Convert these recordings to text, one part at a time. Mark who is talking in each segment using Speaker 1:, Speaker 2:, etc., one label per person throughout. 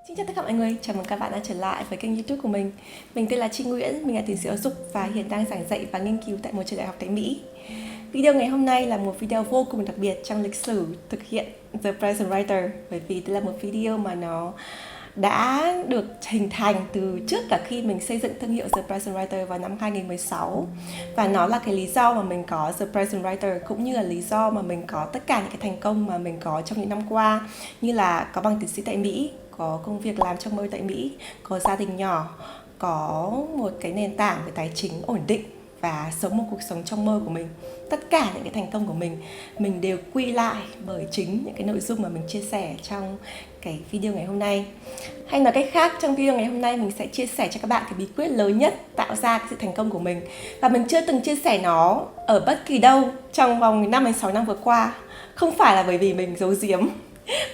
Speaker 1: Xin chào tất cả mọi người, chào mừng các bạn đã trở lại với kênh YouTube của mình. Mình tên là Chi Nguyễn, mình là tiến sĩ giáo dục và hiện đang giảng dạy và nghiên cứu tại một trường đại học tại Mỹ. Video ngày hôm nay là một video vô cùng đặc biệt trong lịch sử thực hiện The Present Writer, bởi vì đây là một video mà nó đã được hình thành từ trước cả khi mình xây dựng thương hiệu The Present Writer vào năm 2016. Và nó là cái lý do mà mình có The Present Writer, cũng như là lý do mà mình có tất cả những cái thành công mà mình có trong những năm qua, như là có bằng tiến sĩ tại Mỹ, có công việc làm trong mơ tại Mỹ, có gia đình nhỏ, có một cái nền tảng về tài chính ổn định và sống một cuộc sống trong mơ của mình. Tất cả những cái thành công của mình đều quy lại bởi chính những cái nội dung mà mình chia sẻ trong cái video ngày hôm nay. Hay nói cách khác, trong video ngày hôm nay mình sẽ chia sẻ cho các bạn cái bí quyết lớn nhất tạo ra cái sự thành công của mình. Và mình chưa từng chia sẻ nó ở bất kỳ đâu trong vòng 5-6 năm vừa qua. Không phải là bởi vì mình giấu giếm,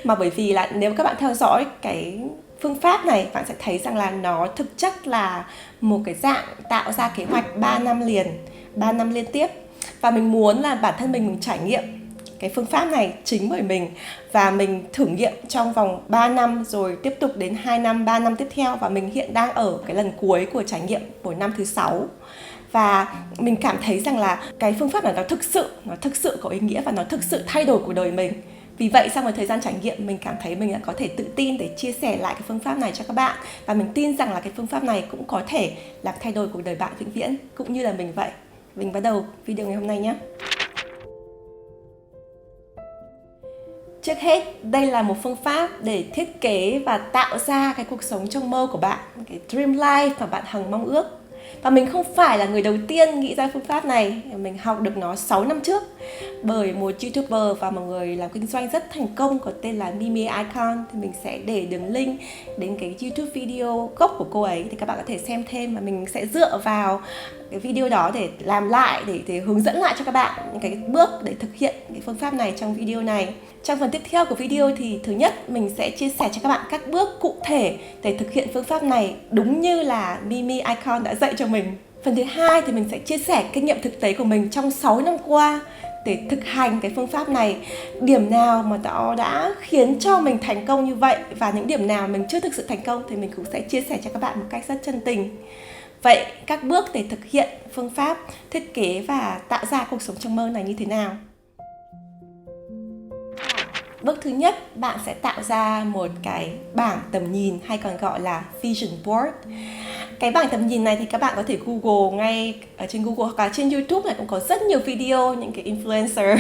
Speaker 1: mà bởi vì là nếu các bạn theo dõi cái phương pháp này, bạn sẽ thấy rằng là nó thực chất là một cái dạng tạo ra kế hoạch 3 năm liền, 3 năm liên tiếp. Và mình muốn là bản thân mình trải nghiệm cái phương pháp này chính bởi mình, và mình thử nghiệm trong vòng 3 năm rồi tiếp tục đến 2 năm, 3 năm tiếp theo, và mình hiện đang ở cái lần cuối của trải nghiệm của năm thứ 6. Và mình cảm thấy rằng là cái phương pháp này nó thực sự có ý nghĩa và nó thực sự thay đổi cuộc đời mình. Vì vậy sau một thời gian trải nghiệm, mình cảm thấy mình đã có thể tự tin để chia sẻ lại cái phương pháp này cho các bạn. Và mình tin rằng là cái phương pháp này cũng có thể làm thay đổi cuộc đời bạn vĩnh viễn, cũng như là mình vậy. Mình bắt đầu video ngày hôm nay nhé. Trước hết, đây là một phương pháp để thiết kế và tạo ra cái cuộc sống trong mơ của bạn, cái dream life mà bạn hằng mong ước. Và mình không phải là người đầu tiên nghĩ ra phương pháp này, mình học được nó 6 năm trước bởi một YouTuber và một người làm kinh doanh rất thành công có tên là Mimi Icon. Thì mình sẽ để đường link đến cái YouTube video gốc của cô ấy thì các bạn có thể xem thêm, và mình sẽ dựa vào cái video đó để làm lại, để hướng dẫn lại cho các bạn những cái bước để thực hiện cái phương pháp này trong video này. Trong phần tiếp theo của video thì thứ nhất, mình sẽ chia sẻ cho các bạn các bước cụ thể để thực hiện phương pháp này đúng như là Mimi Icon đã dạy cho mình. Phần thứ hai thì mình sẽ chia sẻ kinh nghiệm thực tế của mình trong 6 năm qua để thực hành cái phương pháp này. Điểm nào mà nó đã khiến cho mình thành công như vậy, và những điểm nào mình chưa thực sự thành công thì mình cũng sẽ chia sẻ cho các bạn một cách rất chân tình. Vậy các bước để thực hiện phương pháp thiết kế và tạo ra cuộc sống trong mơ này như thế nào? Bước thứ nhất, bạn sẽ tạo ra một cái bảng tầm nhìn, hay còn gọi là vision board. Cái bảng tầm nhìn này thì các bạn có thể Google ngay ở trên Google, hoặc là trên YouTube này cũng có rất nhiều video những cái influencer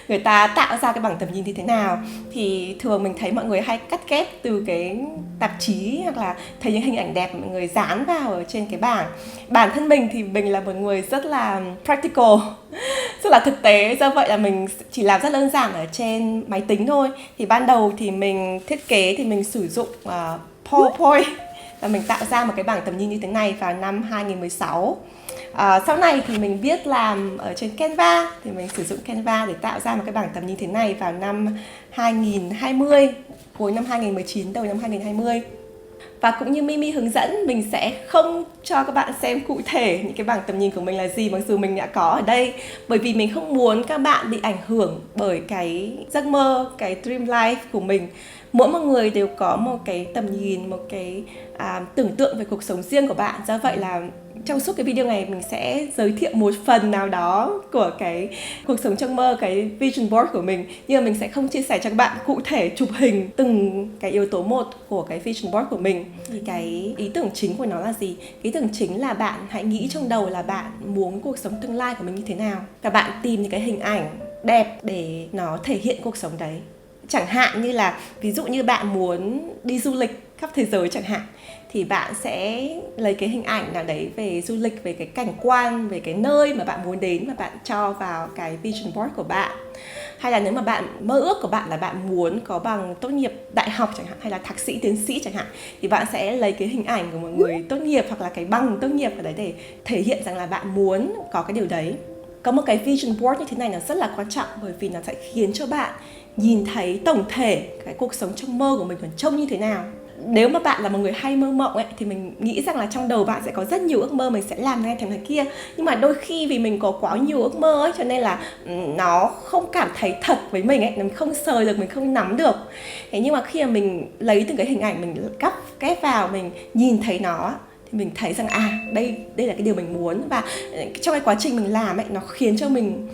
Speaker 1: người ta tạo ra cái bảng tầm nhìn như thế nào. Thì thường mình thấy mọi người hay cắt ghép từ cái tạp chí, hoặc là thấy những hình ảnh đẹp mọi người dán vào ở trên cái bảng. Bản thân mình thì mình là một người rất là practical, rất là thực tế, do vậy là mình chỉ làm rất đơn giản ở trên máy tính thôi. Thì ban đầu thì mình thiết kế thì mình sử dụng PowerPoint, và mình tạo ra một cái bảng tầm nhìn như thế này vào năm 2016. Sau này thì mình biết làm ở trên Canva, thì mình sử dụng Canva để tạo ra một cái bảng tầm nhìn thế này vào năm 2020, cuối năm 2019, đầu năm 2020. Và cũng như Mimi hướng dẫn, mình sẽ không cho các bạn xem cụ thể những cái bảng tầm nhìn của mình là gì, mặc dù mình đã có ở đây, bởi vì mình không muốn các bạn bị ảnh hưởng bởi cái giấc mơ, cái dream life của mình. Mỗi một người đều có một cái tầm nhìn, một cái tưởng tượng về cuộc sống riêng của bạn. Do vậy là trong suốt cái video này mình sẽ giới thiệu một phần nào đó của cái cuộc sống trong mơ, cái vision board của mình, nhưng mà mình sẽ không chia sẻ cho các bạn cụ thể chụp hình từng cái yếu tố một của cái vision board của mình. Thì cái ý tưởng chính của nó là gì? Ý tưởng chính là bạn hãy nghĩ trong đầu là bạn muốn cuộc sống tương lai của mình như thế nào, và bạn tìm những cái hình ảnh đẹp để nó thể hiện cuộc sống đấy. Chẳng hạn như là, ví dụ như bạn muốn đi du lịch khắp thế giới chẳng hạn, thì bạn sẽ lấy cái hình ảnh nào đấy về du lịch, về cái cảnh quan, về cái nơi mà bạn muốn đến, và bạn cho vào cái vision board của bạn. Hay là nếu mà bạn mơ ước của bạn là bạn muốn có bằng tốt nghiệp đại học chẳng hạn, hay là thạc sĩ, tiến sĩ chẳng hạn, thì bạn sẽ lấy cái hình ảnh của một người tốt nghiệp, hoặc là cái bằng tốt nghiệp ở đấy để thể hiện rằng là bạn muốn có cái điều đấy. Có một cái vision board như thế này nó rất là quan trọng, bởi vì nó sẽ khiến cho bạn nhìn thấy tổng thể cái cuộc sống trong mơ của mình còn trông như thế nào. nếu mà bạn là một người hay mơ mộng ấy, thì mình nghĩ rằng là trong đầu bạn sẽ có rất nhiều ước mơ mình sẽ làm này thằng này kia. Nhưng mà đôi khi vì mình có quá nhiều ước mơ ấy, cho nên là nó không cảm thấy thật với mình ấy, mình không sờ được, mình không nắm được. Thế nhưng mà khi mà mình lấy từng cái hình ảnh mình ghép vào, mình nhìn thấy nó thì mình thấy rằng đây là cái điều mình muốn. Và trong cái quá trình mình làm ấy, nó khiến cho mình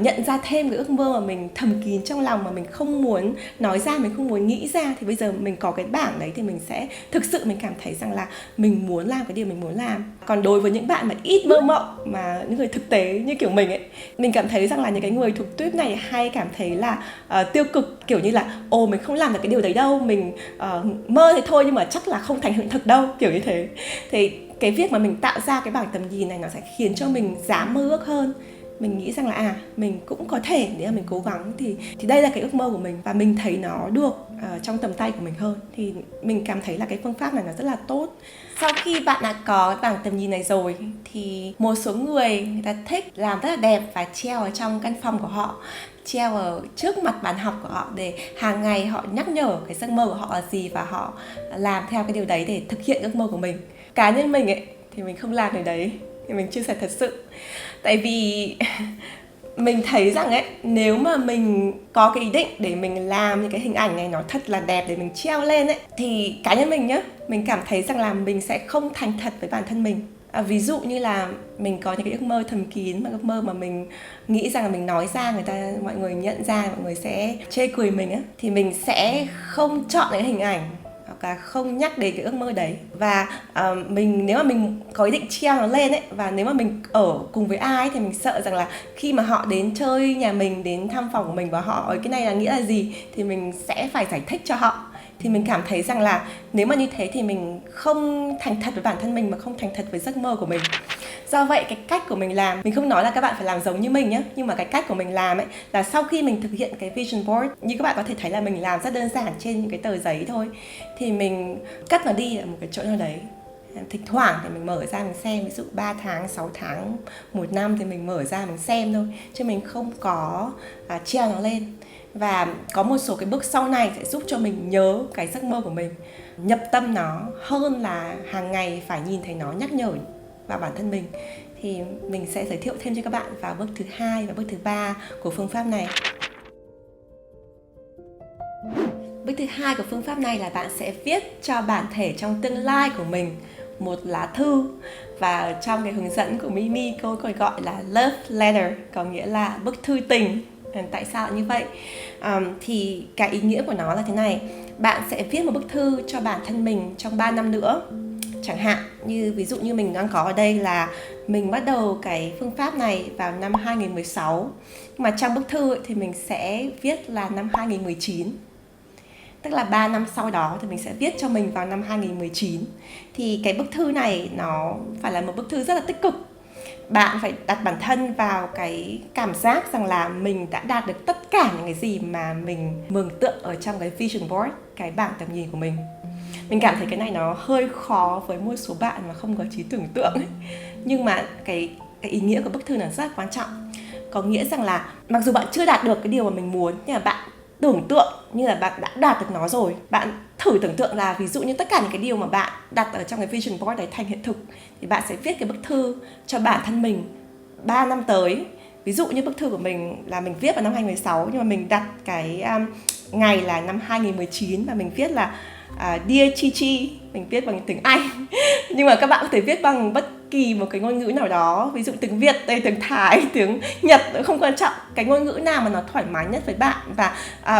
Speaker 1: nhận ra thêm cái ước mơ mà mình thầm kín trong lòng, mà mình không muốn nói ra, mình không muốn nghĩ ra. Thì bây giờ mình có cái bảng đấy thì mình sẽ thực sự mình cảm thấy rằng là mình muốn làm cái điều mình muốn làm. Còn đối với những bạn mà ít mơ mộng, mà những người thực tế như kiểu mình ấy, mình cảm thấy rằng là những cái người thuộc tuyếp này hay cảm thấy là tiêu cực, kiểu như là mình không làm được cái điều đấy đâu, mình mơ thế thôi nhưng mà chắc là không thành hiện thực đâu, kiểu như thế. Thì cái việc mà mình tạo ra cái bảng tầm nhìn này nó sẽ khiến cho mình dám mơ ước hơn. Mình nghĩ rằng là mình cũng có thể, nếu mà mình cố gắng thì đây là cái ước mơ của mình và mình thấy nó được trong tầm tay của mình hơn. Thì mình cảm thấy là cái phương pháp này nó rất là tốt. Sau khi bạn đã có bảng tầm nhìn này rồi thì một số người ta thích làm rất là đẹp và treo ở trong căn phòng của họ, treo ở trước mặt bàn học của họ để hàng ngày họ nhắc nhở cái giấc mơ của họ là gì và họ làm theo cái điều đấy để thực hiện ước mơ của mình. Cá nhân mình ấy thì mình không làm điều đấy, thì mình chia sẻ thật sự. Tại vì mình thấy rằng ấy, nếu mà mình có cái ý định để mình làm những cái hình ảnh này nó thật là đẹp để mình treo lên ấy, thì cá nhân mình nhá, mình cảm thấy rằng là mình sẽ không thành thật với bản thân mình. Ví dụ như là mình có những cái ước mơ thầm kín, mà ước mơ mà mình nghĩ rằng là mình nói ra mọi người nhận ra, mọi người sẽ chê cười mình á, thì mình sẽ không chọn những cái hình ảnh hoặc là không nhắc đến cái ước mơ đấy. Và nếu mà mình có ý định treo nó lên ấy, và nếu mà mình ở cùng với ai ấy, thì mình sợ rằng là khi mà họ đến chơi nhà mình, đến thăm phòng của mình và họ hỏi cái này là nghĩa là gì, thì mình sẽ phải giải thích cho họ. Thì mình cảm thấy rằng là nếu mà như thế thì mình không thành thật với bản thân mình, mà không thành thật với giấc mơ của mình. Do vậy cái cách của mình làm, mình không nói là các bạn phải làm giống như mình nhé, nhưng mà cái cách của mình làm ấy là sau khi mình thực hiện cái vision board, như các bạn có thể thấy là mình làm rất đơn giản trên những cái tờ giấy thôi, thì mình cất nó đi ở một cái chỗ nào đấy. Thỉnh thoảng thì mình mở ra mình xem, ví dụ 3 tháng, 6 tháng, 1 năm thì mình mở ra mình xem thôi, chứ mình không có treo nó lên. Và có một số cái bước sau này sẽ giúp cho mình nhớ cái giấc mơ của mình, nhập tâm nó hơn là hàng ngày phải nhìn thấy nó nhắc nhở vào bản thân mình. Thì mình sẽ giới thiệu thêm cho các bạn vào bước thứ 2 và bước thứ 3 của phương pháp này. Bước thứ 2 của phương pháp này là bạn sẽ viết cho bản thể trong tương lai của mình một lá thư. Và trong cái hướng dẫn của Mimi, cô còn gọi là love letter, có nghĩa là bức thư tình. Tại sao như vậy? Thì cái ý nghĩa của nó là thế này. Bạn sẽ viết một bức thư cho bản thân mình trong 3 năm nữa. Chẳng hạn như ví dụ như mình đang có ở đây là mình bắt đầu cái phương pháp này vào năm 2016, mà trong bức thư thì mình sẽ viết là năm 2019. Tức là 3 năm sau đó thì mình sẽ viết cho mình vào năm 2019. Thì cái bức thư này nó phải là một bức thư rất là tích cực. Bạn phải đặt bản thân vào cái cảm giác rằng là mình đã đạt được tất cả những cái gì mà mình mường tượng ở trong cái vision board, cái bảng tầm nhìn của mình. Mình cảm thấy cái này nó hơi khó với một số bạn mà không có trí tưởng tượng ấy. Nhưng mà cái ý nghĩa của bức thư là rất là quan trọng. Có nghĩa rằng là mặc dù bạn chưa đạt được cái điều mà mình muốn, nhưng mà bạn tưởng tượng như là bạn đã đạt được nó rồi. Bạn thử tưởng tượng là ví dụ như tất cả những cái điều mà bạn đặt ở trong cái vision board đấy thành hiện thực, thì bạn sẽ viết cái bức thư cho bản thân mình 3 năm tới. Ví dụ như bức thư của mình là mình viết vào năm 2016, nhưng mà mình đặt cái ngày là năm 2019 và mình viết là Dear Chi Chi, mình viết bằng tiếng Anh. Nhưng mà các bạn có thể viết bằng bất kỳ một cái ngôn ngữ nào đó, ví dụ tiếng Việt, tiếng Thái, tiếng Nhật, không quan trọng, cái ngôn ngữ nào mà nó thoải mái nhất với bạn. Và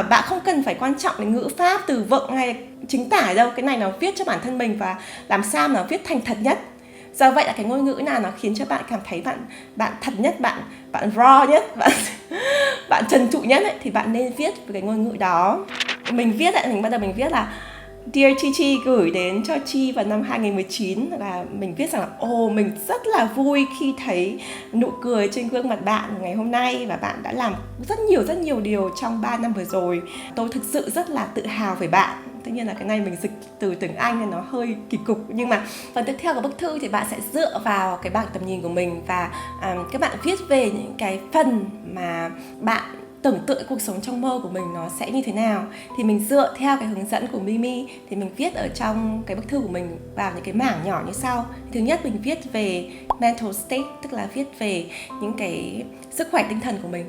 Speaker 1: bạn không cần phải quan trọng đến ngữ pháp, từ vựng hay chính tả đâu, cái này nó viết cho bản thân mình và làm sao mà nó viết thành thật nhất. Do vậy là cái ngôn ngữ nào nó khiến cho bạn cảm thấy bạn thật nhất, bạn raw nhất, bạn trần trụi nhất ấy, thì bạn nên viết với cái ngôn ngữ đó. Mình viết mình bắt đầu mình viết là Dear Chi Chi, gửi đến cho Chi vào năm 2019, là mình viết rằng là mình rất là vui khi thấy nụ cười trên gương mặt bạn ngày hôm nay, và bạn đã làm rất nhiều điều trong 3 năm vừa rồi. Tôi thực sự rất là tự hào về bạn. Tất nhiên là cái này mình dịch từ tiếng Anh nên nó hơi kỳ cục, nhưng mà phần tiếp theo của bức thư thì bạn sẽ dựa vào cái bảng tầm nhìn của mình và các bạn viết về những cái phần mà bạn tưởng tượng cái cuộc sống trong mơ của mình nó sẽ như thế nào. Thì mình dựa theo cái hướng dẫn của Mimi thì mình viết ở trong cái bức thư của mình vào những cái mảng nhỏ như sau. Thứ nhất, mình viết về mental state, tức là viết về những cái sức khỏe tinh thần của mình.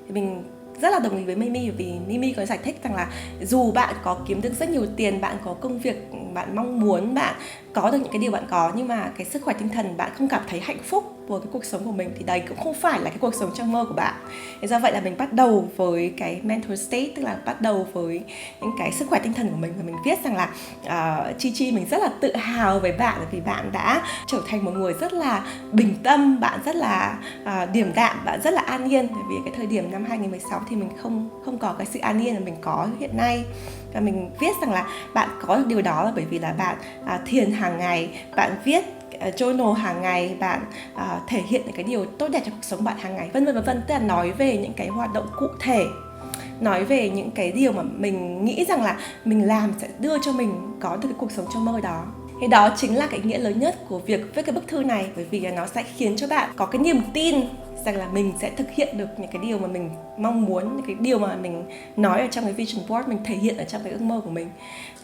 Speaker 1: Thì mình rất là đồng ý với Mimi, vì Mimi có giải thích rằng là dù bạn có kiếm được rất nhiều tiền, bạn có công việc bạn mong muốn, bạn có được những cái điều bạn có, nhưng mà cái sức khỏe tinh thần bạn không cảm thấy hạnh phúc với cái cuộc sống của mình, thì đấy cũng không phải là cái cuộc sống trong mơ của bạn. Thế do vậy là mình bắt đầu với cái mental state, tức là bắt đầu với những cái sức khỏe tinh thần của mình. Và mình viết rằng là Chi mình rất là tự hào với bạn, vì bạn đã trở thành một người rất là bình tâm, bạn rất là điềm đạm, bạn rất là an yên. Bởi vì cái thời điểm năm 2016 thì mình không có cái sự an yên mà mình có hiện nay. Và mình viết rằng là bạn có được điều đó là bởi vì là bạn thiền hàng ngày, bạn viết journal hàng ngày, bạn thể hiện những cái điều tốt đẹp trong cuộc sống bạn hàng ngày, vân vân vân vân. Tức là nói về những cái hoạt động cụ thể, nói về những cái điều mà mình nghĩ rằng là mình làm sẽ đưa cho mình có được cái cuộc sống trong mơ đó. Thì đó chính là cái nghĩa lớn nhất của việc viết cái bức thư này, bởi vì là nó sẽ khiến cho bạn có cái niềm tin rằng là mình sẽ thực hiện được những cái điều mà mình mong muốn, những cái điều mà mình nói ở trong cái vision board, mình thể hiện ở trong cái ước mơ của mình.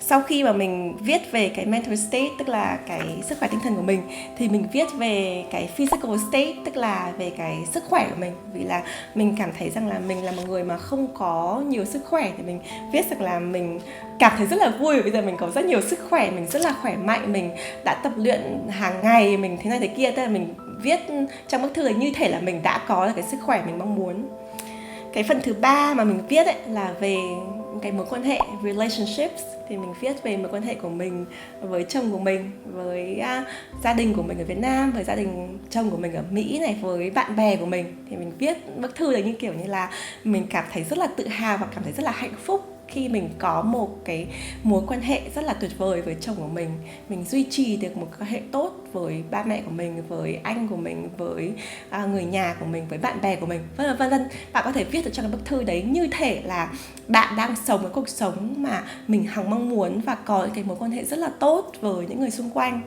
Speaker 1: Sau khi mà mình viết về cái mental state, tức là cái sức khỏe tinh thần của mình, thì mình viết về cái physical state, tức là về cái sức khỏe của mình. Vì là mình cảm thấy rằng là mình là một người mà không có nhiều sức khỏe, thì mình viết rằng là mình cảm thấy rất là vui. Bây giờ mình có rất nhiều sức khỏe, mình rất là khỏe mạnh, mình đã tập luyện hàng ngày, mình thế này thế kia. Tức là mình viết trong bức thư là như thể là mình đã có được cái sức khỏe mình mong muốn. Cái phần thứ ba mà mình viết ấy là về cái mối quan hệ relationships. Thì mình viết về mối quan hệ của mình với chồng của mình, với gia đình của mình ở Việt Nam, với gia đình chồng của mình ở Mỹ này, với bạn bè của mình. Thì mình viết bức thư là như kiểu như là mình cảm thấy rất là tự hào và cảm thấy rất là hạnh phúc khi mình có một cái mối quan hệ rất là tuyệt vời với chồng của mình duy trì được một quan hệ tốt với ba mẹ của mình, với anh của mình, với người nhà của mình, với bạn bè của mình, vân vân. Bạn có thể viết ở trong cái bức thư đấy như thể là bạn đang sống cái cuộc sống mà mình hằng mong muốn và có cái mối quan hệ rất là tốt với những người xung quanh.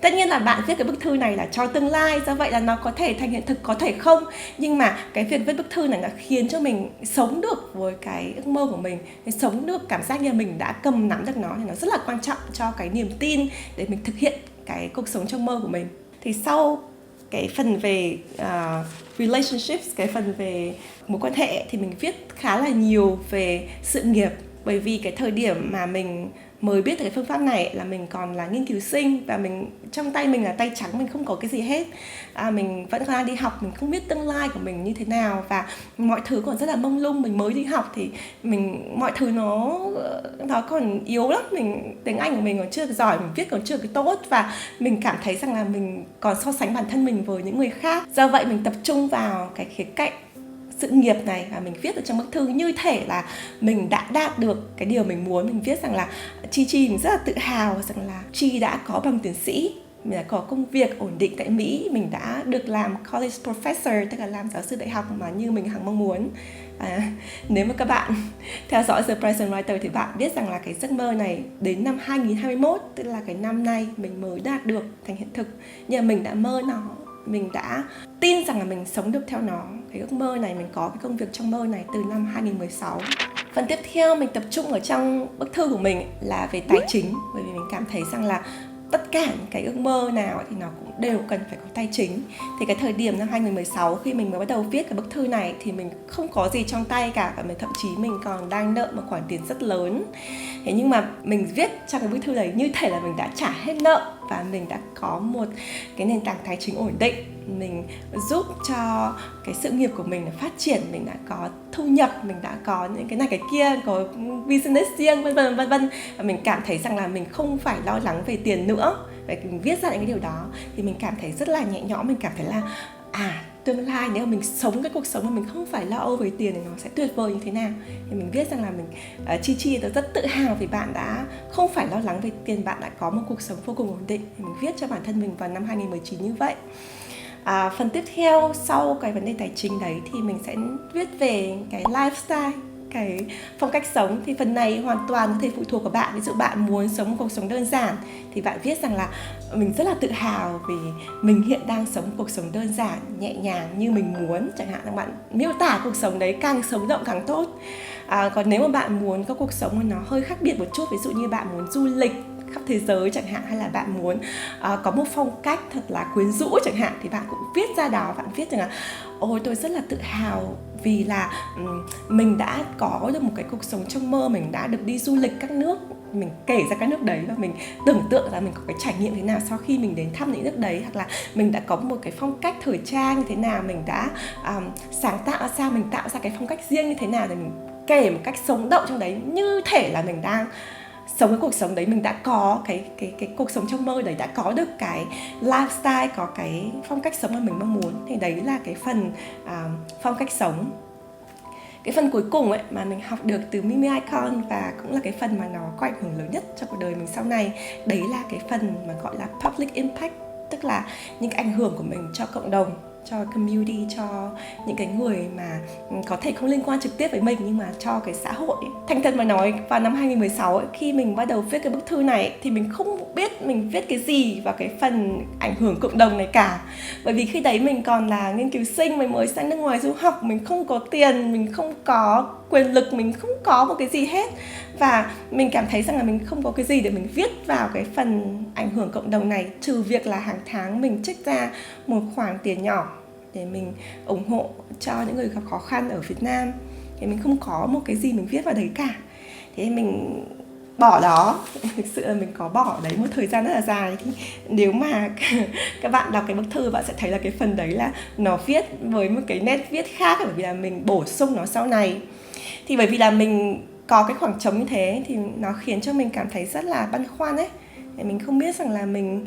Speaker 1: Tất nhiên là bạn viết cái bức thư này là cho tương lai, do vậy là nó có thể thành hiện thực, có thể không. Nhưng mà cái việc viết bức thư này đã khiến cho mình sống được với cái ước mơ của mình, sống được cảm giác như mình đã cầm nắm được nó, thì nó rất là quan trọng cho cái niềm tin để mình thực hiện cái cuộc sống trong mơ của mình. Thì sau cái phần về relationships, cái phần về mối quan hệ, thì mình viết khá là nhiều về sự nghiệp. Bởi vì cái thời điểm mà mình mới biết cái phương pháp này là mình còn là nghiên cứu sinh, và mình trong tay mình là tay trắng, mình không có cái gì hết. Mình vẫn còn đang đi học, mình không biết tương lai của mình như thế nào, và mọi thứ còn rất là mông lung. Mình mới đi học thì mọi thứ nó còn yếu lắm, tiếng Anh của mình còn chưa được giỏi, mình viết còn chưa được tốt, và mình cảm thấy rằng là mình còn so sánh bản thân mình với những người khác. Do vậy mình tập trung vào cái khía cạnh sự nghiệp này, và mình viết ở trong bức thư như thể là mình đã đạt được cái điều mình muốn. Mình viết rằng là Chi mình rất là tự hào rằng là Chi đã có bằng tiến sĩ, mình đã có công việc ổn định tại Mỹ, mình đã được làm college professor, tức là làm giáo sư đại học mà như mình hằng mong muốn. Nếu mà các bạn theo dõi The Present Writer thì bạn biết rằng là cái giấc mơ này đến năm 2021, tức là cái năm nay mình mới đạt được thành hiện thực. Nhưng mà mình đã mơ nó, mình đã tin rằng là mình sống được theo nó. Cái ước mơ này, mình có cái công việc trong mơ này từ năm 2016. Phần tiếp theo mình tập trung ở trong bức thư của mình là về tài chính. Bởi vì mình cảm thấy rằng là tất cả những cái ước mơ nào thì nó cũng đều cần phải có tài chính. Thì cái thời điểm năm 2016 khi mình mới bắt đầu viết cái bức thư này thì mình không có gì trong tay cả, và thậm chí mình còn đang nợ một khoản tiền rất lớn. Thế nhưng mà mình viết trong cái bức thư đấy như thể là mình đã trả hết nợ, và mình đã có một cái nền tảng tài chính ổn định. Mình giúp cho cái sự nghiệp của mình phát triển, mình đã có thu nhập, mình đã có những cái này cái kia, có business riêng, vân vân. Và mình cảm thấy rằng là mình không phải lo lắng về tiền nữa. Và mình viết ra những cái điều đó thì mình cảm thấy rất là nhẹ nhõm. Mình cảm thấy là tương lai nếu mà mình sống cái cuộc sống mà mình không phải lo âu về tiền thì nó sẽ tuyệt vời như thế nào. Thì mình viết rằng là mình Chi rất tự hào vì bạn đã không phải lo lắng về tiền, bạn đã có một cuộc sống vô cùng ổn định. Thì mình viết cho bản thân mình vào năm 2019 như vậy. Phần tiếp theo sau cái vấn đề tài chính đấy thì mình sẽ viết về cái lifestyle. cái phong cách sống, thì phần này hoàn toàn có thể phụ thuộc vào bạn. Ví dụ bạn muốn sống một cuộc sống đơn giản thì bạn viết rằng là mình rất là tự hào vì mình hiện đang sống một cuộc sống đơn giản, nhẹ nhàng như mình muốn, chẳng hạn là bạn miêu tả cuộc sống đấy càng sống động càng tốt. Còn nếu mà bạn muốn có cuộc sống mà nó hơi khác biệt một chút, ví dụ như bạn muốn du lịch khắp thế giới chẳng hạn, hay là bạn muốn có một phong cách thật là quyến rũ chẳng hạn, thì bạn cũng viết ra đó. Bạn viết rằng là ôi tôi rất là tự hào vì là mình đã có được một cái cuộc sống trong mơ, mình đã được đi du lịch các nước, mình kể ra các nước đấy và mình tưởng tượng là mình có cái trải nghiệm thế nào sau khi mình đến thăm những nước đấy, hoặc là mình đã có một cái phong cách thời trang như thế nào, mình đã sáng tạo sao, mình tạo ra cái phong cách riêng như thế nào, để mình kể một cách sống động trong đấy, như thể là mình đang sống cái cuộc sống đấy, mình đã có cái cuộc sống trong mơ đấy, đã có được cái lifestyle, có cái phong cách sống mà mình mong muốn. Thì đấy là cái phần phong cách sống. Cái phần cuối cùng ấy mà mình học được từ Mimi Icon, và cũng là cái phần mà nó có ảnh hưởng lớn nhất cho cuộc đời mình sau này, đấy là cái phần mà gọi là public impact, tức là những cái ảnh hưởng của mình cho cộng đồng, cho community, cho những cái người mà có thể không liên quan trực tiếp với mình nhưng mà cho cái xã hội. Thành thật mà nói, vào năm 2016 ấy, khi mình bắt đầu viết cái bức thư này thì mình không biết mình viết cái gì vào cái phần ảnh hưởng cộng đồng này cả. Bởi vì khi đấy mình còn là nghiên cứu sinh, mình mới sang nước ngoài du học, mình không có tiền, mình không có quyền lực, mình không có một cái gì hết. Và mình cảm thấy rằng là mình không có cái gì để mình viết vào cái phần ảnh hưởng cộng đồng này, trừ việc là hàng tháng mình trích ra một khoản tiền nhỏ để mình ủng hộ cho những người gặp khó khăn ở Việt Nam. Thì mình không có một cái gì mình viết vào đấy cả. Thế mình bỏ đó. Thực sự là mình có bỏ đấy một thời gian rất là dài. Thì nếu mà các bạn đọc cái bức thư, bạn sẽ thấy là cái phần đấy là nó viết với một cái nét viết khác, bởi vì là mình bổ sung nó sau này. Thì bởi vì là mình có cái khoảng trống như thế thì nó khiến cho mình cảm thấy rất là băn khoăn ấy. Thì mình không biết rằng là mình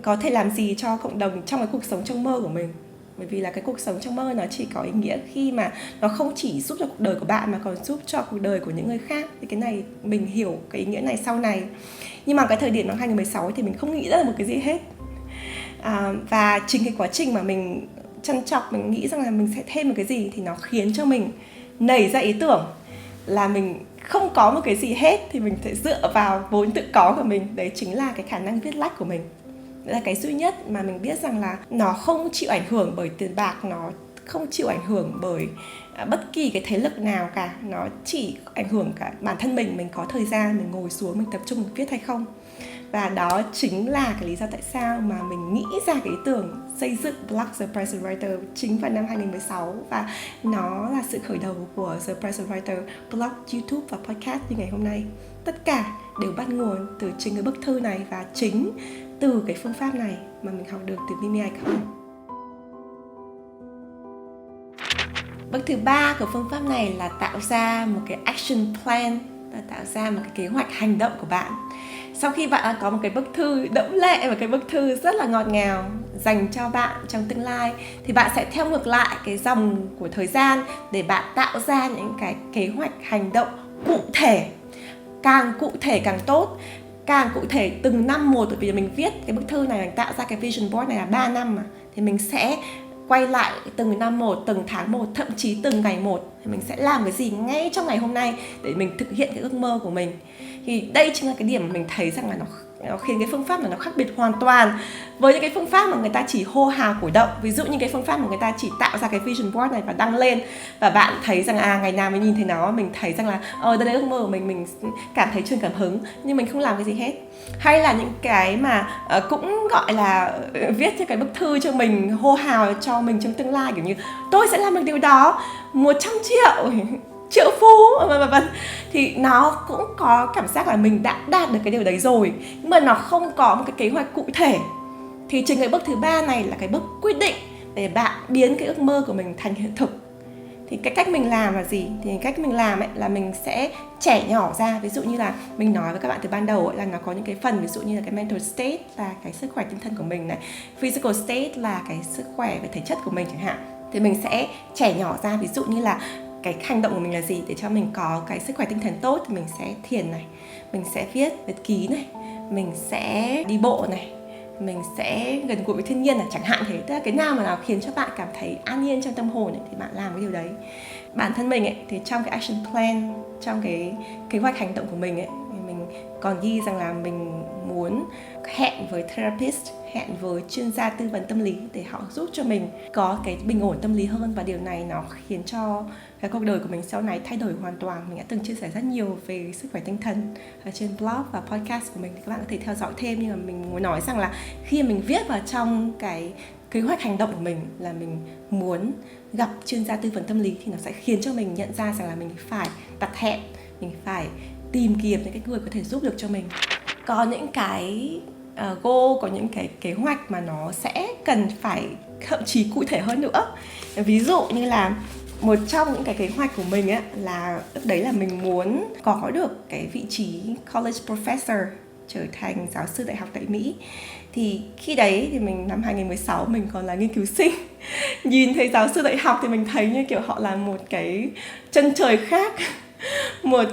Speaker 1: có thể làm gì cho cộng đồng trong cái cuộc sống trong mơ của mình. Bởi vì là cái cuộc sống trong mơ nó chỉ có ý nghĩa khi mà nó không chỉ giúp cho cuộc đời của bạn mà còn giúp cho cuộc đời của những người khác. Thì cái này mình hiểu cái ý nghĩa này sau này. Nhưng mà cái thời điểm năm 2016 thì mình không nghĩ ra một cái gì hết. Và chính cái quá trình mà mình trân trọng, mình nghĩ rằng là mình sẽ thêm một cái gì, thì nó khiến cho mình nảy ra ý tưởng là mình không có một cái gì hết thì mình sẽ dựa vào vốn tự có của mình. Đấy chính là cái khả năng viết lách của mình. Đấy là cái duy nhất mà mình biết rằng là nó không chịu ảnh hưởng bởi tiền bạc, nó không chịu ảnh hưởng bởi bất kỳ cái thế lực nào cả. Nó chỉ ảnh hưởng cả bản thân mình có thời gian mình ngồi xuống mình tập trung mình viết hay không. Và đó chính là cái lý do tại sao mà mình nghĩ ra cái ý tưởng xây dựng blog The Present Writer chính vào năm 2016. Và nó là sự khởi đầu của The Present Writer, blog, YouTube và podcast như ngày hôm nay. Tất cả đều bắt nguồn từ chính cái bức thư này và chính từ cái phương pháp này mà mình học được từ Mimi Icon. Bước thứ 3 của phương pháp này là tạo ra một cái action plan, là tạo ra một cái kế hoạch hành động của bạn. Sau khi bạn đã có một cái bức thư đẫm lệ và cái bức thư rất là ngọt ngào dành cho bạn trong tương lai, thì bạn sẽ theo ngược lại cái dòng của thời gian để bạn tạo ra những cái kế hoạch hành động cụ thể. Càng cụ thể càng tốt, càng cụ thể từng năm một. Bởi vì mình viết cái bức thư này, mình tạo ra cái vision board này là 3 năm mà, thì mình sẽ quay lại từng năm một, từng tháng một, thậm chí từng ngày một. Thì mình sẽ làm cái gì ngay trong ngày hôm nay để mình thực hiện cái ước mơ của mình. Thì đây chính là cái điểm mà mình thấy rằng là nó khiến cái phương pháp này nó khác biệt hoàn toàn với những cái phương pháp mà người ta chỉ hô hào cổ động. Ví dụ như cái phương pháp mà người ta chỉ tạo ra cái vision board này và đăng lên, và bạn thấy rằng ngày nào mình nhìn thấy nó, mình thấy rằng là đây là ước mơ của mình cảm thấy truyền cảm hứng, nhưng mình không làm cái gì hết. Hay là những cái mà cũng gọi là viết cho cái bức thư cho mình, hô hào cho mình trong tương lai, kiểu như tôi sẽ làm được điều đó, 100 triệu phú vân. Thì nó cũng có cảm giác là mình đã đạt được cái điều đấy rồi, nhưng mà nó không có một cái kế hoạch cụ thể. Thì chính cái bước thứ 3 này là cái bước quyết định để bạn biến cái ước mơ của mình thành hiện thực. Thì cái cách mình làm là gì? Thì cách mình làm ấy là mình sẽ trẻ nhỏ ra. Ví dụ như là mình nói với các bạn từ ban đầu ấy, là nó có những cái phần, ví dụ như là cái mental state là cái sức khỏe tinh thần của mình này, physical state là cái sức khỏe về thể chất của mình chẳng hạn. Thì mình sẽ trẻ nhỏ ra, ví dụ như là cái hành động của mình là gì để cho mình có cái sức khỏe tinh thần tốt, thì mình sẽ thiền này, mình sẽ viết nhật ký này, mình sẽ đi bộ này, mình sẽ gần gũi với thiên nhiên chẳng hạn thế. Tức là cái nào mà nào khiến cho bạn cảm thấy an yên trong tâm hồn thì bạn làm cái điều đấy. Bản thân mình thì trong cái action plan, trong cái kế hoạch hành động của mình thì mình còn ghi rằng là mình muốn hẹn với therapist, hẹn với chuyên gia tư vấn tâm lý để họ giúp cho mình có cái bình ổn tâm lý hơn. Và điều này nó khiến cho cái cuộc đời của mình sau này thay đổi hoàn toàn. Mình đã từng chia sẻ rất nhiều về sức khỏe tinh thần ở trên blog và podcast của mình, thì các bạn có thể theo dõi thêm. Nhưng mà mình muốn nói rằng là khi mình viết vào trong cái kế hoạch hành động của mình là mình muốn gặp chuyên gia tư vấn tâm lý, thì nó sẽ khiến cho mình nhận ra rằng là mình phải đặt hẹn, mình phải tìm kiếm những cái người có thể giúp được cho mình. Có những cái goal, có những cái kế hoạch mà nó sẽ cần phải thậm chí cụ thể hơn nữa. Ví dụ như là một trong những cái kế hoạch của mình là lúc đấy là mình muốn có được cái vị trí college professor, trở thành giáo sư đại học tại Mỹ. Thì khi đấy thì mình năm 2016 mình còn là nghiên cứu sinh. Nhìn thấy giáo sư đại học thì mình thấy như kiểu họ là một cái chân trời khác, một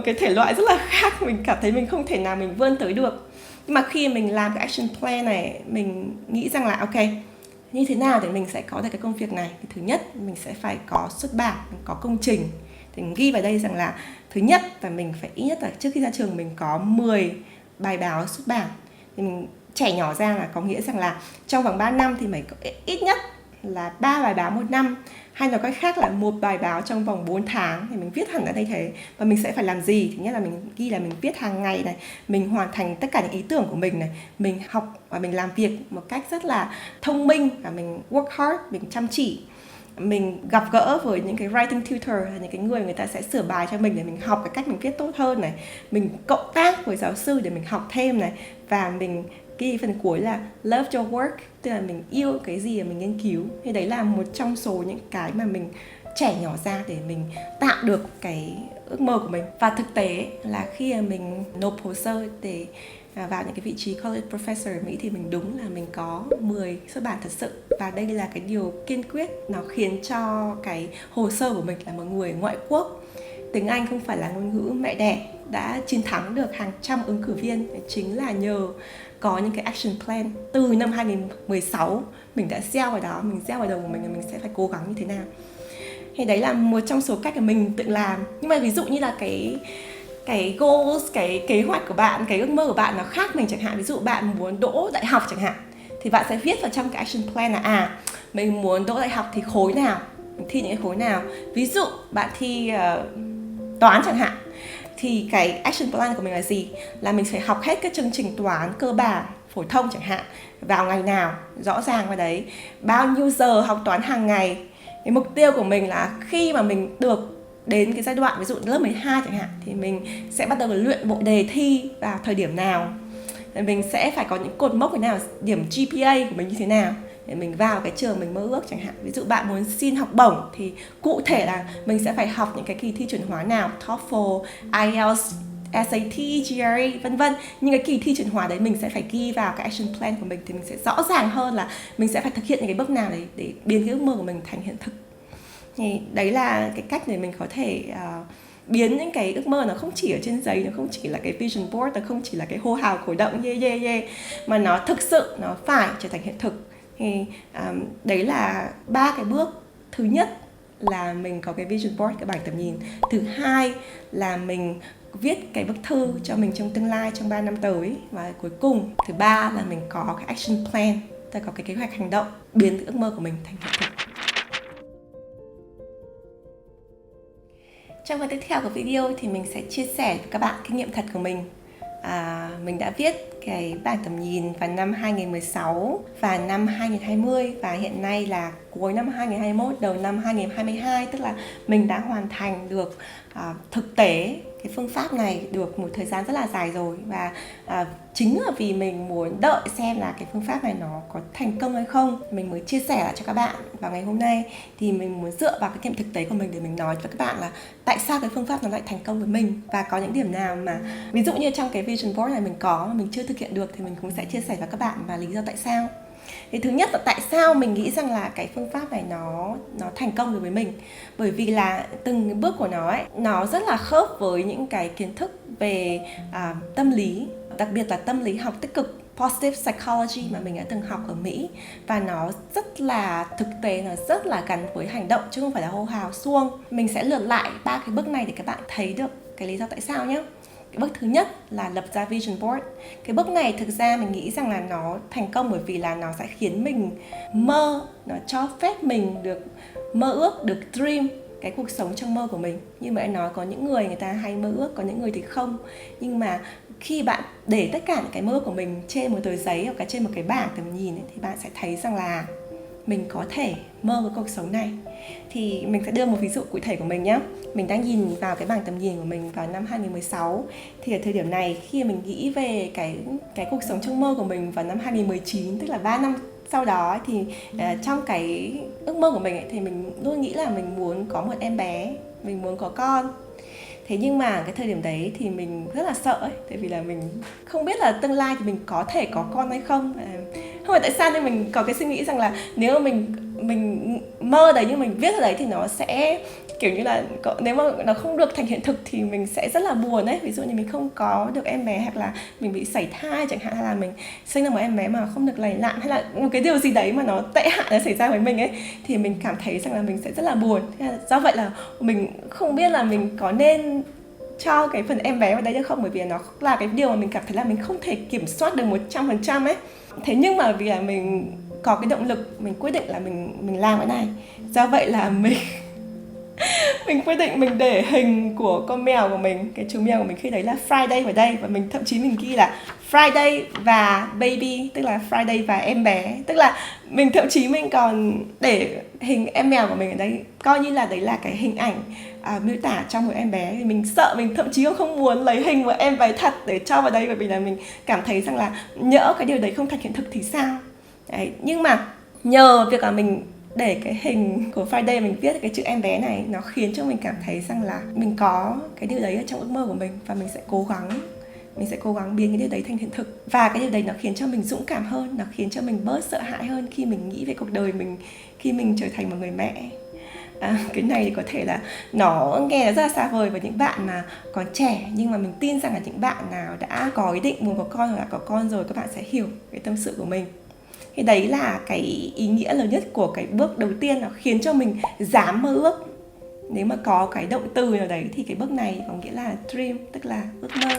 Speaker 1: cái thể loại rất là khác. Mình cảm thấy mình không thể nào mình vươn tới được. Nhưng mà khi mình làm cái action plan này, mình nghĩ rằng là ok, như thế nào để mình sẽ có được cái công việc này? Thì thứ nhất, mình sẽ phải có xuất bản, mình có công trình. Thì mình ghi vào đây rằng là thứ nhất là mình phải ít nhất là trước khi ra trường mình có 10 bài báo xuất bản. Thì mình trẻ nhỏ ra là có nghĩa rằng là trong vòng 3 năm thì mình có ít nhất là 3 bài báo một năm, hay nói cách khác là một bài báo trong vòng 4 tháng. Thì mình viết hẳn ở đây thế. Và mình sẽ phải làm gì? Thứ nhất là mình ghi là mình viết hàng ngày này, mình hoàn thành tất cả những ý tưởng của mình này, mình học và mình làm việc một cách rất là thông minh, và mình work hard, mình chăm chỉ. Mình gặp gỡ với những cái writing tutor, những cái người ta sẽ sửa bài cho mình để mình học cái cách mình viết tốt hơn này. Mình cộng tác với giáo sư để mình học thêm này. Và mình cái phần cuối là love your work, tức là mình yêu cái gì mà mình nghiên cứu. Thì đấy là một trong số những cái mà mình trẻ nhỏ ra để mình tạo được cái ước mơ của mình. Và thực tế là khi mà mình nộp hồ sơ để vào những cái vị trí college professor ở Mỹ thì mình đúng là mình có 10 xuất bản thật sự. Và đây là cái điều kiên quyết, nó khiến cho cái hồ sơ của mình là một người ngoại quốc, tiếng Anh không phải là ngôn ngữ mẹ đẻ, đã chiến thắng được hàng trăm ứng cử viên. Chính là nhờ có những cái action plan từ năm 2016 mình đã gieo vào đó, mình gieo vào đầu của mình là mình sẽ phải cố gắng như thế nào. Thì đấy là một trong số cách mà mình tự làm. Nhưng mà ví dụ như là cái goals, cái kế hoạch của bạn, cái ước mơ của bạn nó khác mình chẳng hạn. Ví dụ bạn muốn đỗ đại học chẳng hạn, thì bạn sẽ viết vào trong cái action plan là mình muốn đỗ đại học thì khối nào, mình thi những cái khối nào. Ví dụ bạn thi toán chẳng hạn, thì cái action plan của mình là gì? Là mình phải học hết các chương trình toán cơ bản, phổ thông chẳng hạn, vào ngày nào, rõ ràng vào đấy, bao nhiêu giờ học toán hàng ngày. Cái mục tiêu của mình là khi mà mình được đến cái giai đoạn ví dụ lớp 12 chẳng hạn, thì mình sẽ bắt đầu luyện bộ đề thi vào thời điểm nào. Mình sẽ phải có những cột mốc thế nào, điểm GPA của mình như thế nào để mình vào cái trường mình mơ ước chẳng hạn. Ví dụ bạn muốn xin học bổng thì cụ thể là mình sẽ phải học những cái kỳ thi chuẩn hóa nào, TOEFL, IELTS, SAT, GRE, vân vân. Nhưng cái kỳ thi chuẩn hóa đấy mình sẽ phải ghi vào cái action plan của mình, thì mình sẽ rõ ràng hơn là mình sẽ phải thực hiện những cái bước nào đấy để biến cái ước mơ của mình thành hiện thực. Thì đấy là cái cách để mình có thể biến những cái ước mơ nó không chỉ ở trên giấy, nó không chỉ là cái vision board, nó không chỉ là cái hô hào cổ động yeah, mà nó thực sự nó phải trở thành hiện thực. Thì đấy là 3 cái bước. Thứ nhất là mình có cái vision board, cái bảng tầm nhìn. Thứ hai là mình viết cái bức thư cho mình trong tương lai, trong 3 năm tới. Và cuối cùng, thứ ba là mình có cái action plan, tức là có cái kế hoạch hành động biến cái ước mơ của mình thành hiện thực. Trong phần tiếp theo của video thì mình sẽ chia sẻ với các bạn kinh nghiệm thật của mình. Mình đã viết cái bảng tầm nhìn vào năm 2016 và năm 2020, và hiện nay là cuối năm 2021, đầu năm 2022, tức là mình đã hoàn thành được thực tế cái phương pháp này được một thời gian rất là dài rồi. Và chính là vì mình muốn đợi xem là cái phương pháp này nó có thành công hay không, mình mới chia sẻ lại cho các bạn vào ngày hôm nay. Thì mình muốn dựa vào cái kinh nghiệm thực tế của mình để mình nói với các bạn là tại sao cái phương pháp nó lại thành công với mình, và có những điểm nào mà ví dụ như trong cái vision board này mình có mà mình chưa thực hiện được thì mình cũng sẽ chia sẻ với các bạn và lý do tại sao. Thì thứ nhất là tại sao mình nghĩ rằng là cái phương pháp này nó thành công đối với mình. Bởi vì là từng bước của nó nó rất là khớp với những cái kiến thức về tâm lý, đặc biệt là tâm lý học tích cực, positive psychology mà mình đã từng học ở Mỹ, và nó rất là thực tế, nó rất là gắn với hành động chứ không phải là hô hào suông. Mình sẽ lượt lại 3 cái bước này để các bạn thấy được cái lý do tại sao nhé. Cái bước thứ nhất là lập ra vision board. Cái bước này thực ra mình nghĩ rằng là nó thành công bởi vì là nó sẽ khiến mình mơ, nó cho phép mình được mơ ước, được dream cái cuộc sống trong mơ của mình. Như vậy nói, có những người ta hay mơ ước, có những người thì không. Nhưng mà khi bạn để tất cả những cái mơ ước của mình trên một tờ giấy hoặc trên một cái bảng tầm nhìn ấy, thì bạn sẽ thấy rằng là mình có thể mơ cái cuộc sống này. Thì mình sẽ đưa một ví dụ cụ thể của mình nhé. Mình đang nhìn vào cái bảng tầm nhìn của mình vào năm 2016. Thì ở thời điểm này, khi mình nghĩ về cái cuộc sống trong mơ của mình vào năm 2019, tức là 3 năm sau đó, thì trong cái ước mơ của mình ấy, thì mình luôn nghĩ là mình muốn có một em bé, mình muốn có con. Thế nhưng mà cái thời điểm đấy thì mình rất là sợ ấy, tại vì là mình không biết là tương lai thì mình có thể có con hay không. Không phải tại sao, nhưng mình có cái suy nghĩ rằng là nếu mà mình mơ đấy nhưng mình viết ở đấy thì nó sẽ kiểu như là nếu mà nó không được thành hiện thực thì mình sẽ rất là buồn ấy. Ví dụ như mình không có được em bé, hoặc là mình bị sảy thai chẳng hạn, hay là mình sinh ra một em bé mà không được lành lặn, hay là một cái điều gì đấy mà nó tệ hại nó xảy ra với mình ấy, thì mình cảm thấy rằng là mình sẽ rất là buồn. Do vậy là mình không biết là mình có nên cho cái phần em bé vào đây hay không, bởi vì nó là cái điều mà mình cảm thấy là mình không thể kiểm soát được 100% ấy. Thế nhưng mà vì là mình có cái động lực, mình quyết định là mình làm cái này. Do vậy là mình quyết định mình để hình của con mèo của mình, cái chú mèo của mình khi đấy là Friday vào đây, và mình thậm chí mình ghi là Friday và baby, tức là Friday và em bé. Tức là mình thậm chí mình còn để hình em mèo của mình ở đây, coi như là đấy là cái hình ảnh miêu tả trong một em bé. Thì mình sợ, mình thậm chí không muốn lấy hình một em bé thật để cho vào đây, bởi vì là mình cảm thấy rằng là nhỡ cái điều đấy không thành hiện thực thì sao. Đấy, nhưng mà nhờ việc là mình để cái hình của Friday, mình viết cái chữ em bé này, nó khiến cho mình cảm thấy rằng là mình có cái điều đấy ở trong ước mơ của mình, và mình sẽ cố gắng biến cái điều đấy thành hiện thực. Và cái điều đấy nó khiến cho mình dũng cảm hơn, nó khiến cho mình bớt sợ hãi hơn khi mình nghĩ về cuộc đời mình khi mình trở thành một người mẹ. Cái này thì có thể là nó nghe nó rất là xa vời với những bạn mà còn trẻ, nhưng mà mình tin rằng là những bạn nào đã có ý định muốn có con hoặc là có con rồi, các bạn sẽ hiểu cái tâm sự của mình. Thì đấy là cái ý nghĩa lớn nhất của cái bước đầu tiên, nó khiến cho mình dám mơ ước. Nếu mà có cái động từ nào đấy thì cái bước này có nghĩa là dream, tức là ước mơ.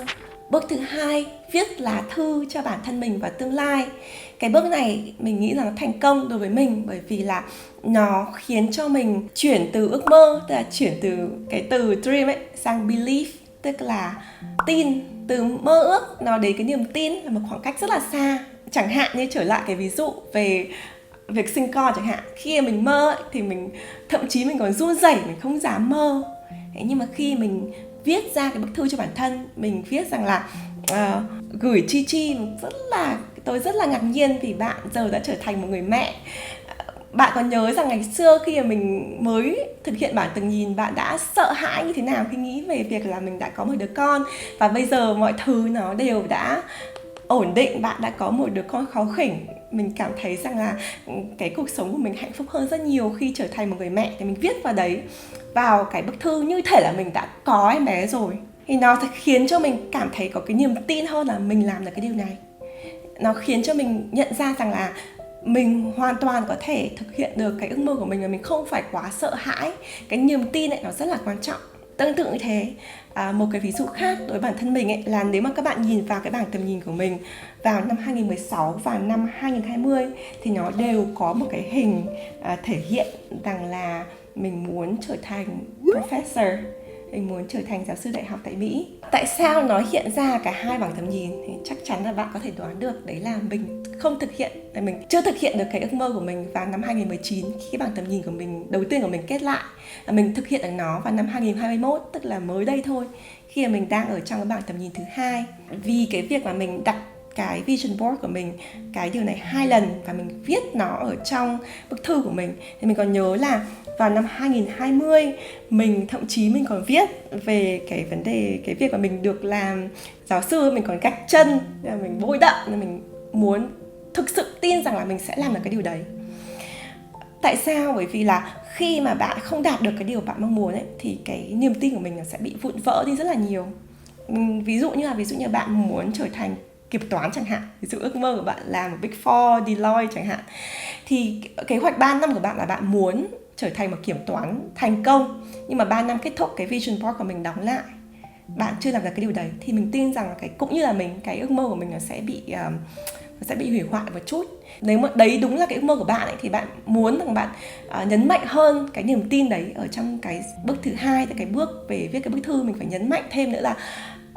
Speaker 1: Bước thứ hai, viết lá thư cho bản thân mình vào tương lai. Cái bước này mình nghĩ là nó thành công đối với mình, bởi vì là nó khiến cho mình chuyển từ ước mơ, tức là chuyển từ cái từ dream ấy sang belief, tức là tin. Từ mơ ước nó đến cái niềm tin là một khoảng cách rất là xa. Chẳng hạn như trở lại cái ví dụ về việc sinh con chẳng hạn, khi mình mơ ấy, thì mình thậm chí mình còn run rẩy, mình không dám mơ. Thế nhưng mà khi mình viết ra cái bức thư cho bản thân, mình viết rằng là gửi Chi, tôi rất là ngạc nhiên vì bạn giờ đã trở thành một người mẹ. Bạn còn nhớ rằng ngày xưa khi mà mình mới thực hiện bảng tầm nhìn, bạn đã sợ hãi như thế nào khi nghĩ về việc là mình đã có một đứa con, và bây giờ mọi thứ nó đều đã ổn định, bạn đã có một đứa con kháu khỉnh. Mình cảm thấy rằng là cái cuộc sống của mình hạnh phúc hơn rất nhiều khi trở thành một người mẹ. Thì mình viết vào đấy, vào cái bức thư, như thể là mình đã có em bé rồi. Thì nó sẽ khiến cho mình cảm thấy có cái niềm tin hơn là mình làm được cái điều này. Nó khiến cho mình nhận ra rằng là mình hoàn toàn có thể thực hiện được cái ước mơ của mình, và mình không phải quá sợ hãi. Cái niềm tin này nó rất là quan trọng. Tương tự như thế, một cái ví dụ khác đối với bản thân mình ấy, là nếu mà các bạn nhìn vào cái bảng tầm nhìn của mình vào năm 2016 và năm 2020 thì nó đều có một cái hình thể hiện rằng là mình muốn trở thành professor, mình muốn trở thành giáo sư đại học tại Mỹ. Tại sao nó hiện ra cả hai bảng tầm nhìn thì chắc chắn là bạn có thể đoán được, đấy là mình không thực hiện, mình chưa thực hiện được cái ước mơ của mình vào năm 2019 khi cái bảng tầm nhìn của mình đầu tiên của mình kết lại. Mình thực hiện được nó vào năm 2021, tức là mới đây thôi, khi mà mình đang ở trong cái bảng tầm nhìn thứ hai. Vì cái việc mà mình đặt cái vision board của mình, cái điều này 2 lần và mình viết nó ở trong bức thư của mình, thì mình còn nhớ là vào năm 2020 mình thậm chí mình còn viết về cái vấn đề, cái việc mà mình được làm giáo sư, mình còn gạch chân, mình bôi đậm, mình muốn thực sự tin rằng là mình sẽ làm được cái điều đấy. Tại sao? Bởi vì là khi mà bạn không đạt được cái điều bạn mong muốn ấy, thì cái niềm tin của mình nó sẽ bị vụn vỡ đi rất là nhiều. Ví dụ như bạn muốn trở thành kiểm toán chẳng hạn, ví dụ ước mơ của bạn là một Big Four, Deloitte chẳng hạn, thì kế hoạch 3 năm của bạn là bạn muốn trở thành một kiểm toán thành công, nhưng mà 3 năm kết thúc cái vision board của mình đóng lại, bạn chưa làm được cái điều đấy, thì mình tin rằng cũng như là cái ước mơ của mình nó sẽ bị hủy hoại một chút. Nếu mà đấy đúng là cái ước mơ của bạn ấy, thì bạn muốn rằng bạn nhấn mạnh hơn cái niềm tin đấy ở trong cái bước thứ hai, cái bước về viết cái bức thư. Mình phải nhấn mạnh thêm nữa là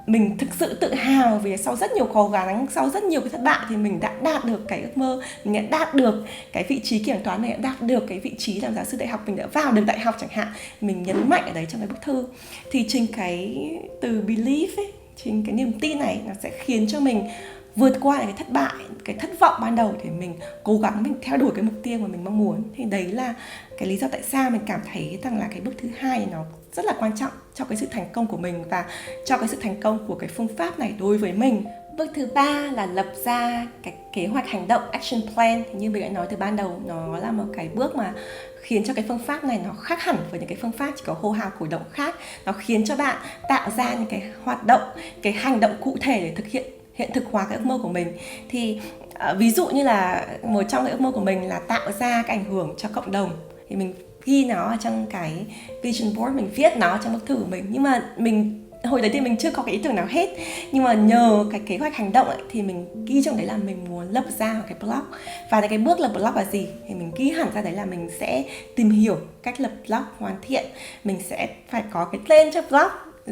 Speaker 1: mình thực sự tự hào vì sau rất nhiều cố gắng, sau rất nhiều cái thất bại thì mình đã đạt được cái ước mơ, mình đã đạt được cái vị trí kiểm toán, mình đã đạt được cái vị trí làm giáo sư đại học, mình đã vào được đại học chẳng hạn. Mình nhấn mạnh ở đấy trong cái bức thư. Thì chính cái từ belief ấy, chính cái niềm tin này nó sẽ khiến cho mình vượt qua cái thất bại, cái thất vọng ban đầu để mình cố gắng mình theo đuổi cái mục tiêu mà mình mong muốn. Thì đấy là cái lý do tại sao mình cảm thấy rằng là cái bước thứ hai này nó rất là quan trọng cho cái sự thành công của mình và cho cái sự thành công của cái phương pháp này đối với mình. Bước thứ ba là lập ra cái kế hoạch hành động, action plan. Thì như mình đã nói từ ban đầu, nó là một cái bước mà khiến cho cái phương pháp này nó khác hẳn với những cái phương pháp chỉ có hô hào cổ động khác. Nó khiến cho bạn tạo ra những cái hoạt động, cái hành động cụ thể để hiện thực hóa cái ước mơ của mình. Thì ví dụ như là một trong cái ước mơ của mình là tạo ra cái ảnh hưởng cho cộng đồng, thì mình ghi nó ở trong cái vision board, mình viết nó trong bức thư của mình. Nhưng mà hồi đấy thì mình chưa có cái ý tưởng nào hết, nhưng mà nhờ cái kế hoạch hành động ấy, thì mình ghi trong đấy là mình muốn lập ra một cái blog. Và cái bước lập blog là gì thì mình ghi hẳn ra đấy là mình sẽ tìm hiểu cách lập blog hoàn thiện, mình sẽ phải có cái tên cho blog,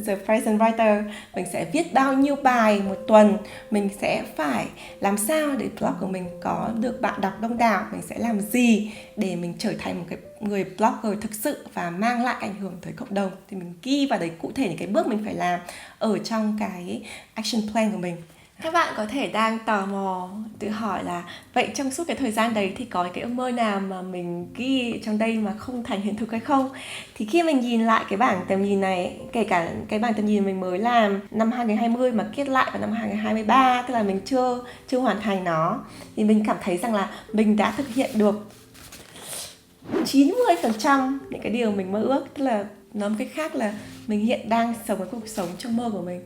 Speaker 1: The Present Writer, mình sẽ viết bao nhiêu bài một tuần, mình sẽ phải làm sao để blog của mình có được bạn đọc đông đảo, mình sẽ làm gì để mình trở thành một cái người blogger thực sự và mang lại ảnh hưởng tới cộng đồng. Thì mình ghi vào đấy cụ thể những cái bước mình phải làm ở trong cái action plan của mình. Các bạn có thể đang tò mò tự hỏi là vậy trong suốt cái thời gian đấy thì có cái ước mơ nào mà mình ghi trong đây mà không thành hiện thực hay không? Thì khi mình nhìn lại cái bảng tầm nhìn này, kể cả cái bảng tầm nhìn mình mới làm năm 2020 mà kết lại vào năm 2023, tức là mình chưa hoàn thành nó, thì mình cảm thấy rằng là mình đã thực hiện được 90% những cái điều mình mơ ước. Tức là nói một cách khác là mình hiện đang sống cái cuộc sống trong mơ của mình.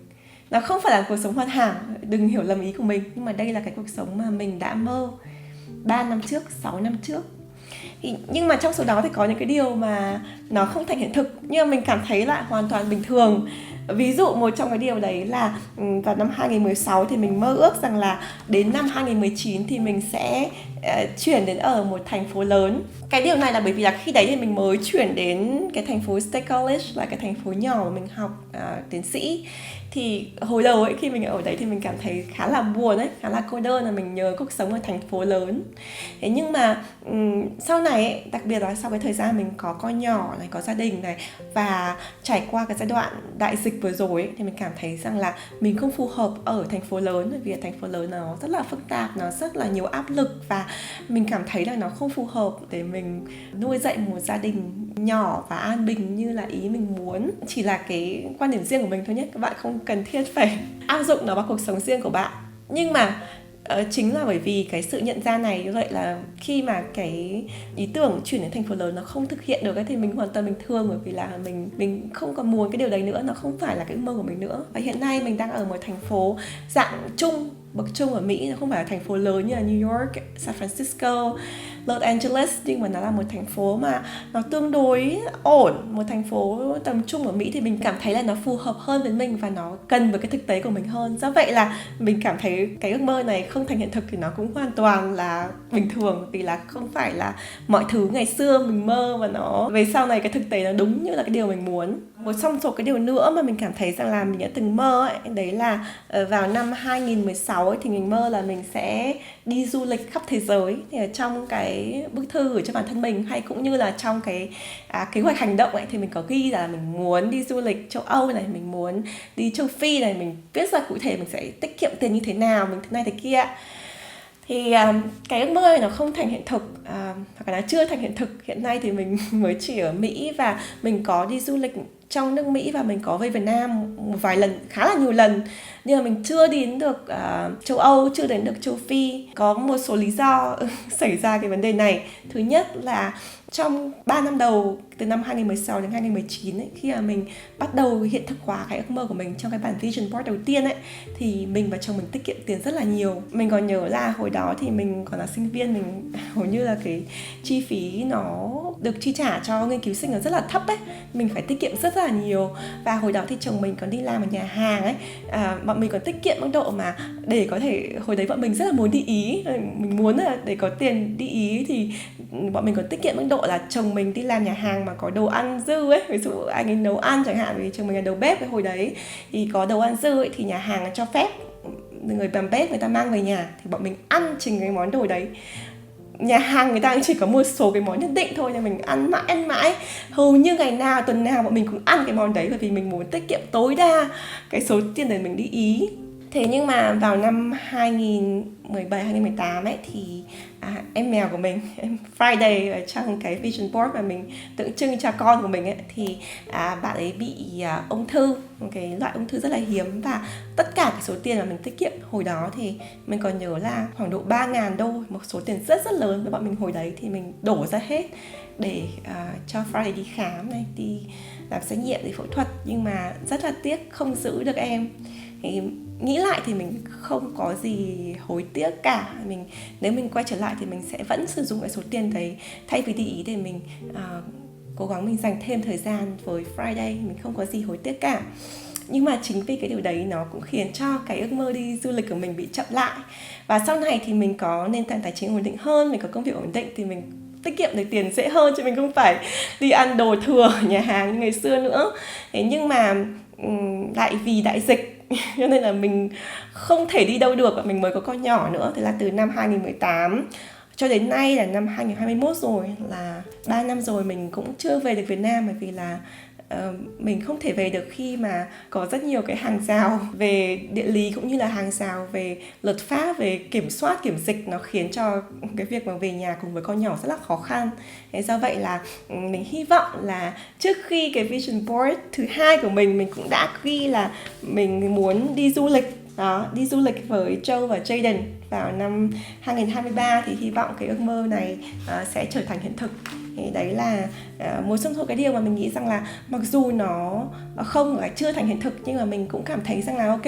Speaker 1: Nó không phải là cuộc sống hoàn hảo, đừng hiểu lầm ý của mình, nhưng mà đây là cái cuộc sống mà mình đã mơ 3 năm trước, 6 năm trước. Nhưng mà trong số đó thì có những cái điều mà nó không thành hiện thực, nhưng mà mình cảm thấy lại hoàn toàn bình thường. Ví dụ một trong cái điều đấy là vào năm 2016 thì mình mơ ước rằng là đến năm 2019 thì mình sẽ chuyển đến ở một thành phố lớn. Cái điều này là bởi vì là khi đấy thì mình mới chuyển đến cái thành phố State College, là cái thành phố nhỏ mà mình học tiến sĩ. Thì hồi đầu ấy, khi mình ở đấy thì mình cảm thấy khá là buồn ấy, khá là cô đơn, là mình nhớ cuộc sống ở thành phố lớn. Thế nhưng mà sau này ấy, đặc biệt là sau cái thời gian mình có con nhỏ này, có gia đình này, và trải qua cái giai đoạn đại dịch vừa rồi ấy, thì mình cảm thấy rằng là mình không phù hợp ở thành phố lớn, bởi vì thành phố lớn nó rất là phức tạp, nó rất là nhiều áp lực, và mình cảm thấy là nó không phù hợp để mình nuôi dạy một gia đình nhỏ và an bình như là ý mình muốn. Chỉ là cái quan điểm riêng của mình thôi nhé, các bạn không cần thiết phải áp dụng nó vào cuộc sống riêng của bạn. Nhưng mà chính là bởi vì cái sự nhận ra này, như vậy là khi mà cái ý tưởng chuyển đến thành phố lớn nó không thực hiện được ấy, thì mình hoàn toàn bình thường, bởi vì là mình không còn muốn cái điều đấy nữa, nó không phải là cái ước mơ của mình nữa. Và hiện nay mình đang ở một thành phố dạng trung, bậc trung ở Mỹ, nó không phải là thành phố lớn như là New York, San Francisco, Los Angeles, nhưng mà nó là một thành phố mà nó tương đối ổn, một thành phố tầm trung ở Mỹ, thì mình cảm thấy là nó phù hợp hơn với mình và nó cần với cái thực tế của mình hơn. Do vậy là mình cảm thấy cái ước mơ này không thành hiện thực thì nó cũng hoàn toàn là bình thường, vì là không phải là mọi thứ ngày xưa mình mơ và nó về sau này cái thực tế nó đúng như là cái điều mình muốn. Một trong số cái điều nữa mà mình cảm thấy rằng là mình đã từng mơ ấy, đấy là vào năm 2016 ấy, thì mình mơ là mình sẽ đi du lịch khắp thế giới. Thì ở trong cái bức thư gửi cho bản thân mình, hay cũng như là trong cái kế hoạch hành động ấy, thì mình có ghi là mình muốn đi du lịch châu Âu này, mình muốn đi châu Phi này, mình viết ra cụ thể mình sẽ tiết kiệm tiền như thế nào, mình thế này thế kia. Thì cái ước mơ này nó không thành hiện thực, hoặc là nó chưa thành hiện thực. Hiện nay thì mình mới chỉ ở Mỹ và mình có đi du lịch trong nước Mỹ và mình có về Việt Nam một vài lần, khá là nhiều lần, nhưng mà mình chưa đến được châu Âu, chưa đến được châu Phi. Có một số lý do xảy ra cái vấn đề này. Thứ nhất là trong 3 năm đầu, từ năm 2016 đến 2019 ấy, khi mà mình bắt đầu hiện thực hóa cái ước mơ của mình trong cái bản vision board đầu tiên ấy, thì mình và chồng mình tiết kiệm tiền rất là nhiều. Mình còn nhớ là hồi đó thì mình còn là sinh viên, mình hầu như là cái chi phí nó được chi trả cho nghiên cứu sinh nó rất là thấp ấy, mình phải tiết kiệm rất là nhiều. Và hồi đó thì chồng mình còn đi làm ở nhà hàng ấy, bọn mình còn tiết kiệm mức độ mà để có thể, hồi đấy bọn mình rất là muốn đi Ý, mình muốn là để có tiền đi Ý thì bọn mình còn tiết kiệm mức độ là chồng mình đi làm nhà hàng mà có đồ ăn dư ấy, ví dụ anh ấy nấu ăn chẳng hạn, vì chồng mình là đầu bếp cái hồi đấy thì có đồ ăn dư ấy, thì nhà hàng cho phép người làm bếp người ta mang về nhà thì bọn mình ăn chính cái món đồ đấy. Nhà hàng người ta chỉ có một số cái món nhất định thôi, nhưng mình ăn mãi, hầu như ngày nào tuần nào bọn mình cũng ăn cái món đấy, bởi vì mình muốn tiết kiệm tối đa cái số tiền để mình đi Ý. Thế nhưng mà vào năm 2017, 2018 ấy thì em mèo của mình, em Friday, ở trong cái vision board mà mình tượng trưng cho con của mình ấy, thì bạn ấy bị ung thư, một cái loại ung thư rất là hiếm. Và tất cả cái số tiền mà mình tiết kiệm hồi đó thì mình còn nhớ là khoảng độ 3.000 đô, một số tiền rất lớn với bọn mình hồi đấy, thì mình đổ ra hết để cho Friday đi khám này, đi làm xét nghiệm, đi phẫu thuật. Nhưng mà rất là tiếc không giữ được em. Thì nghĩ lại thì mình không có gì hối tiếc cả. Nếu mình quay trở lại thì mình sẽ vẫn sử dụng cái số tiền đấy, thay vì đi Ý để mình cố gắng mình dành thêm thời gian với Friday. Mình không có gì hối tiếc cả. Nhưng mà chính vì cái điều đấy nó cũng khiến cho cái ước mơ đi du lịch của mình bị chậm lại. Và sau này thì mình có nền tảng tài chính ổn định hơn, mình có công việc ổn định thì mình tiết kiệm được tiền dễ hơn, chứ mình không phải đi ăn đồ thừa ở nhà hàng như ngày xưa nữa. Thế nhưng mà lại vì đại dịch cho nên là mình không thể đi đâu được, và mình mới có con nhỏ nữa. Thế là từ năm 2018 cho đến nay là năm 2021 rồi, là 3 năm rồi mình cũng chưa về được Việt Nam, bởi vì là mình không thể về được khi mà có rất nhiều cái hàng rào về địa lý, cũng như là hàng rào về luật pháp, về kiểm soát, kiểm dịch. Nó khiến cho cái việc mà về nhà cùng với con nhỏ rất là khó khăn. Thế do vậy là mình hy vọng là trước khi cái vision board thứ 2 của mình cũng đã ghi là mình muốn đi du lịch. Đó, đi du lịch với Joe và Jaden vào năm 2023, thì hy vọng cái ước mơ này sẽ trở thành hiện thực. Thì đấy là một trong số cái điều mà mình nghĩ rằng là mặc dù nó không là chưa thành hiện thực, nhưng mà mình cũng cảm thấy rằng là ok,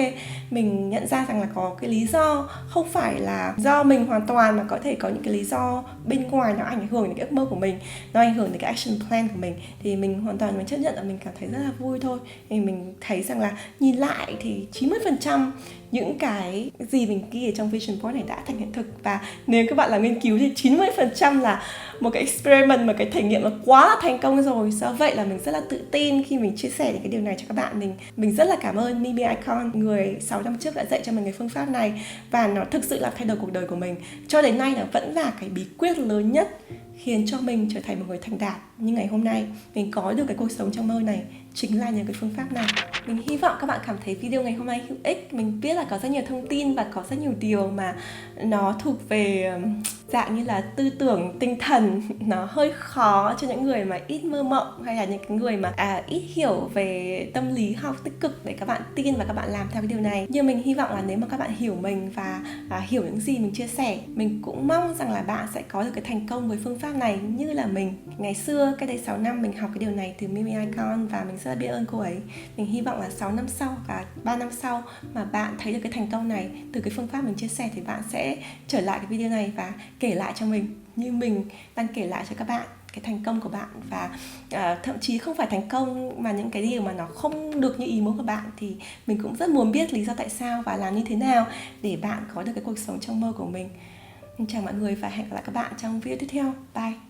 Speaker 1: mình nhận ra rằng là có cái lý do, không phải là do mình hoàn toàn, mà có thể có những cái lý do bên ngoài nó ảnh hưởng đến cái ước mơ của mình, nó ảnh hưởng đến cái action plan của mình. Thì mình hoàn toàn mình chấp nhận là mình cảm thấy rất là vui thôi. Thì mình thấy rằng là nhìn lại thì 90% những cái gì mình ghi ở trong vision board này đã thành hiện thực. Và nếu các bạn làm nghiên cứu thì 90% là một cái experiment, một cái thử nghiệm mà quá là thành công rồi. Do vậy là mình rất là tự tin khi mình chia sẻ những cái điều này cho các bạn. Mình rất là cảm ơn Mimi Icon, người 6 năm trước đã dạy cho mình cái phương pháp này, và nó thực sự làm thay đổi cuộc đời của mình. Cho đến nay nó vẫn là cái bí quyết lớn nhất khiến cho mình trở thành một người thành đạt như ngày hôm nay. Mình có được cái cuộc sống trong mơ này chính là nhờ cái phương pháp này. Mình hy vọng các bạn cảm thấy video ngày hôm nay hữu ích. Mình biết là có rất nhiều thông tin và có rất nhiều điều mà nó thuộc về dạng như là tư tưởng, tinh thần, nó hơi khó cho những người mà ít mơ mộng, hay là những cái người mà ít hiểu về tâm lý học tích cực để các bạn tin và các bạn làm theo cái điều này. Nhưng mình hy vọng là nếu mà các bạn hiểu mình và hiểu những gì mình chia sẻ, mình cũng mong rằng là bạn sẽ có được cái thành công với phương pháp này như là mình. Ngày xưa, cách đây 6 năm mình học cái điều này từ Mimi Icon và mình rất là biết ơn cô ấy. Mình hy vọng là 6 năm sau và 3 năm sau mà bạn thấy được cái thành công này từ cái phương pháp mình chia sẻ, thì bạn sẽ trở lại cái video này và kể lại cho mình như mình đang kể lại cho các bạn cái thành công của bạn. Và thậm chí không phải thành công mà những cái điều mà nó không được như ý muốn của bạn, thì mình cũng rất muốn biết lý do tại sao và làm như thế nào để bạn có được cái cuộc sống trong mơ của mình. Chào mọi người và hẹn gặp lại các bạn trong video tiếp theo. Bye.